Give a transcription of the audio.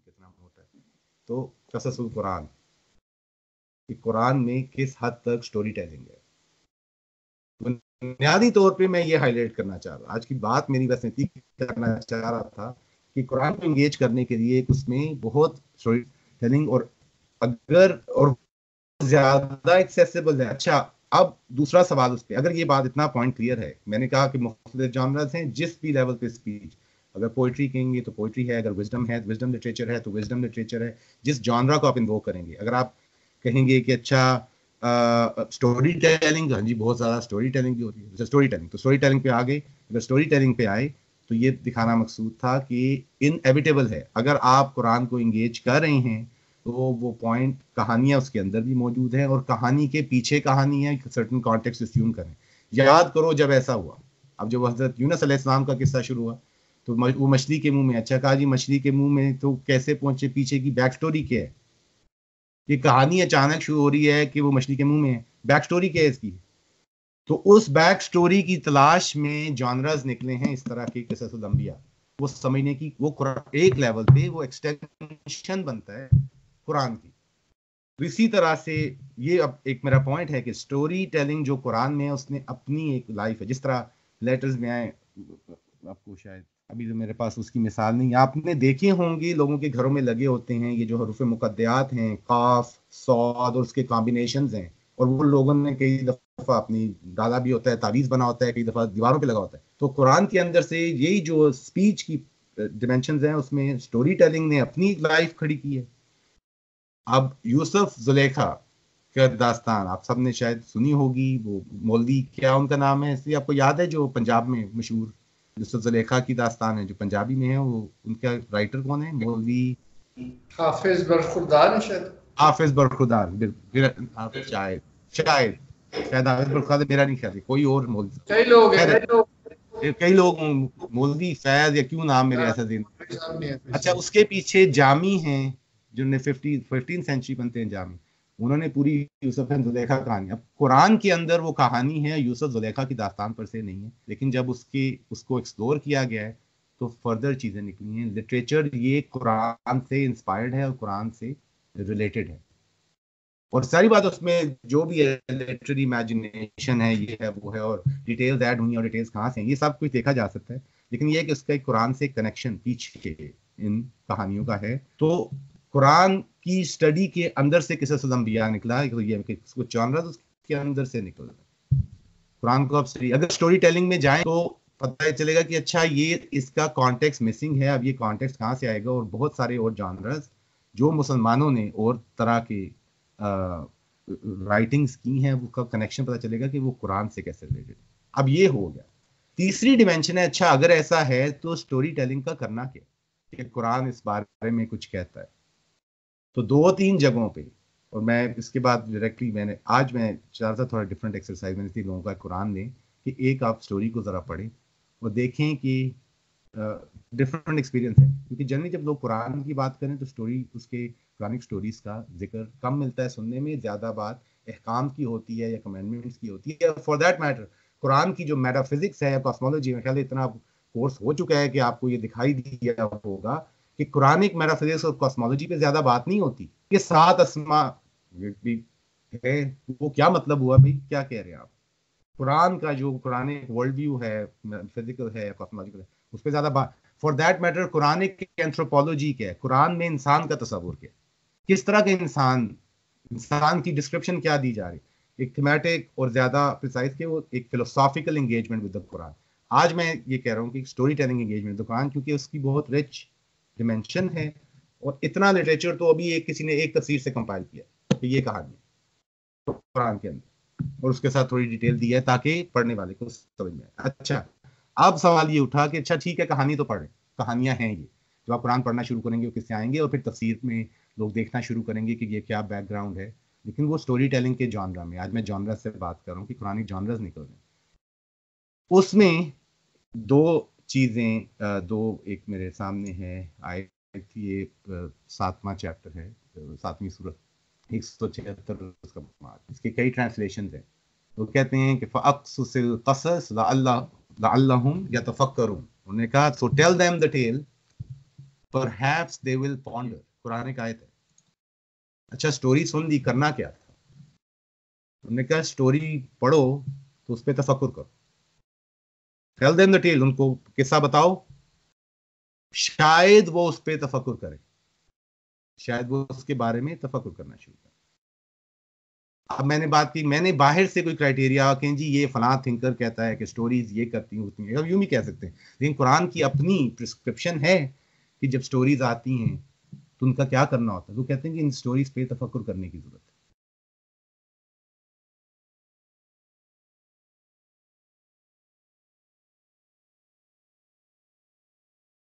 कितना मोटा है। तो क़ससुल कुरान, कि कुरान में किस हद तक स्टोरी टेलिंग है। बुनियादी तौर पे मैं ये हाईलाइट करना चाह रहा, आज की बात मेरी बस इतनी करना चाह रहा था कि कुरान को एंगेज करने के लिए उसमें बहुत स्टोरी टेलिंग और अगर और ज्यादा एक्सेसिबल है। अच्छा, अब दूसरा सवाल उस पर, अगर ये बात इतना पॉइंट क्लियर है, मैंने कहा कि मुख्तलिफ जॉनर्स हैं जिस भी लेवल पे स्पीच, अगर पोइट्री कहेंगे तो पोइट्री है, अगर विजडम है, विजडम लिटरेचर है तो विजडम लिटरेचर है, जिस जॉनरा को आप इन्वोक करेंगे। अगर आप कहेंगे कि अच्छा स्टोरी टेलिंग, हाँ जी बहुत ज़्यादा स्टोरी टेलिंग भी होती है, स्टोरी टेलिंग, तो स्टोरी टेलिंग पे आ गई। अगर स्टोरी टेलिंग पे आए तो ये दिखाना मकसूद था कि इनएविटेबल है, अगर आप कुरान को इंगेज कर रहे हैं तो वो पॉइंट, कहानियां उसके अंदर भी मौजूद है और कहानी के पीछे कहानी है, सर्टन कॉन्टेक्स्ट अस्यूम करें। याद करो जब ऐसा हुआ, अब जब हजरत यूनुस अलैहिस्सलाम का किस्सा शुरू हुआ तो वो मछली के मुंह में, अच्छा कहा जी मछली के मुंह में तो कैसे पहुंचे, पीछे की बैक स्टोरी क्या है। ये कहानी अचानक शुरू हो रही है कि वो मछली के मुंह में है, बैक स्टोरी क्या है इसकी। तो उस बैक स्टोरी की तलाश में जॉनरास निकले हैं इस तरह के क़िससुल अंबिया, वो समझने की, वो एक लेवल पे वो एक्सटेंशन बनता है कुरान की। तो इसी तरह से ये अब एक मेरा पॉइंट है कि स्टोरी टेलिंग जो कुरान में है उसने अपनी एक लाइफ है। जिस तरह लेटर्स में आए, आपको शायद अभी तो मेरे पास उसकी मिसाल नहीं, आपने देखे होंगे लोगों के घरों में लगे होते हैं ये जो हरूफ मुकद्दयात हैं, काफ सौद और उसके कॉम्बिनेशन हैं, और वो लोगों ने कई दफ़ा अपनी डाला भी होता है, तावीज़ बना होता है, कई दफ़ा दीवारों पे लगा होता है। तो कुरान के अंदर से यही जो स्पीच की डिमेंशंस हैं उसमें स्टोरी टेलिंग ने अपनी लाइफ खड़ी की है। अब यूसुफ जुलेखा का दास्तान आप सबने शायद सुनी होगी, वो मौलवी क्या उनका नाम है, इसलिए आपको याद है जो पंजाब में मशहूर यूसुफ जुलेखा की दास्तान है जो पंजाबी में है, वो उनका राइटर कौन है, मौलवी हाफिज बरखुरदार है शायद। हाफिज बरखुरदार, बिल्कुल शायद शायद शायद हाफिज बरखुरदार, मेरा नहीं ख्याल है, कोई और मौलवी, कई लोग हैं, खैर कई लोग कई लोग, मौलवी फैज या क्यों नाम मेरे ऐसा दिन। अच्छा, उसके पीछे जामी हैं जिन्होंने 15 सेंचुरी बनते हैं जामी, उन्होंने पूरी यूसुफ एंड जुलेखा कहानी, अब कुरान के अंदर वो कहानी है यूसुफ जुलेखा की दास्तान पर से नहीं है, लेकिन जब उसको एक्सप्लोर किया गया है तो फर्दर चीजें निकली हैं। लिटरेचर ये कुरान से इंस्पायर्ड है और कुरान से रिलेटेड है, और सारी बात उसमें जो भी है लिटरेरी इमेजिनेशन है, ये है वो है, और डिटेल्स ऐड हुई और डिटेल्स कहाँ से हैं ये सब कुछ देखा जा सकता है। लेकिन ये है कि उसका एक कुरान से कनेक्शन पीछे इन कहानियों का है। तो कुरान की स्टडी के अंदर से क़िससुल अंबिया निकला है, तो ये है कि इसको जॉनरा उसके अंदर से निकल रहा है। कुरान को आप अगर स्टोरी टेलिंग में जाए तो पता चलेगा कि अच्छा ये इसका कॉन्टेक्स्ट मिसिंग है, अब ये कॉन्टेक्स्ट कहाँ से आएगा, और बहुत सारे और जॉनर्स जो मुसलमानों ने और तरह के राइटिंग्स की हैं उसका कनेक्शन पता चलेगा कि वो कुरान से कैसे रिलेटेड। अब ये हो गया तीसरी डिमेंशन है, अच्छा अगर ऐसा है तो स्टोरी टेलिंग का करना क्या, कि कुरान इस बारे में कुछ कहता है। तो दो तीन जगहों पे, और मैं इसके बाद डायरेक्टली मैं चाह रहा था थोड़ा डिफरेंट एक्सरसाइज मैंने थी लोगों का कुरान ने, कि एक आप स्टोरी को ज़रा पढ़ें और देखें कि डिफरेंट एक्सपीरियंस है, क्योंकि जनरली जब लोग कुरान की बात करें तो स्टोरी, उसके कुरानिक स्टोरीज का जिक्र कम मिलता है सुनने में, ज़्यादा बात अहकाम की होती है या कमेंडमेंट्स की होती है। फॉर दैट मैटर कुरान की जो मेटाफिजिक्स है या कॉस्मोलॉजी, में ख्याल इतना कोर्स हो चुका है कि आपको ये दिखाई दिया होगा कि कुरानिक मेटाफिजिक्स और कॉस्मोलॉजी पे ज़्यादा बात नहीं होती। ये सात असमा भी है, वो क्या मतलब हुआ भाई, क्या कह रहे हैं आप। कुरान का जो कुरानिक वर्ल्ड व्यू है, फिजिकल है या कॉस्मोलॉजिकल है, उस पर ज्यादा बात। For that matter Quranic anthropology क्या है, कुरान में इंसान का तस्वुर क्या है, किस तरह के इंसान, इंसान की डिस्क्रिप्शन क्या दी जा रही है, एक थीमेटिक और ज्यादा प्रिसाइज के, वो एक philosophical engagement with the Quran. आज मैं ये कह रहा हूँ कि story telling engagement with the Quran, क्योंकि उसकी बहुत रिच डिमेंशन है, और इतना लिटरेचर तो अभी किसी ने एक तफसीर से कंपाइल किया कि ये कहानी है कुरान के अंदर, और उसके साथ थोड़ी डिटेल दी है ताकि पढ़ने वाले को समझ में आए। अच्छा, अब सवाल ये उठा कि अच्छा ठीक है कहानी तो पढ़े, कहानियां हैं ये, जब आप कुरान पढ़ना शुरू करेंगे वो किससे आएंगे, और फिर तफसीर में लोग देखना शुरू करेंगे कि ये क्या बैकग्राउंड है। लेकिन वो स्टोरी टेलिंग के जॉनरा में, आज मैं जॉनरा से बात कर रहा हूँ कि कुरानिक जॉनरास निकल रहे हैं, उसमें दो चीज़ें, दो एक मेरे सामने है आई थी, ये 7वां चैप्टर है, 7वीं सूरत, 176 उसका बुकमार्क, इसके कई ट्रांसलेशन हैं। वो कहते हैं कि फ़अक़्सुसिल क़सस लअल्लहुम यतफ़क्करून, उन्होंने कहा so tell them the tell perhaps they will ponder, कुरान की आयत है। अच्छा स्टोरी सुन ली, करना क्या था? उन्होंने कहा स्टोरी पढ़ो तो उस पर तफक्कुर करो। टेल देम द टेल, उनको किस्सा बताओ, शायद वो उस पर तफक्कुर करें, शायद वो उसके बारे में तफक्कुर करना शुरू करें। अब मैंने बात की, मैंने बाहर से कोई क्राइटेरिया कि जी ये फलां थिंकर कहता है कि स्टोरीज ये करती होती हैं, अब यूं भी कह सकते हैं, लेकिन कुरान की अपनी प्रिस्क्रिप्शन है कि जब स्टोरीज आती हैं तो उनका क्या करना होता है। वो कहते हैं कि इन स्टोरीज पे तफक्कुर करने की जरूरत है।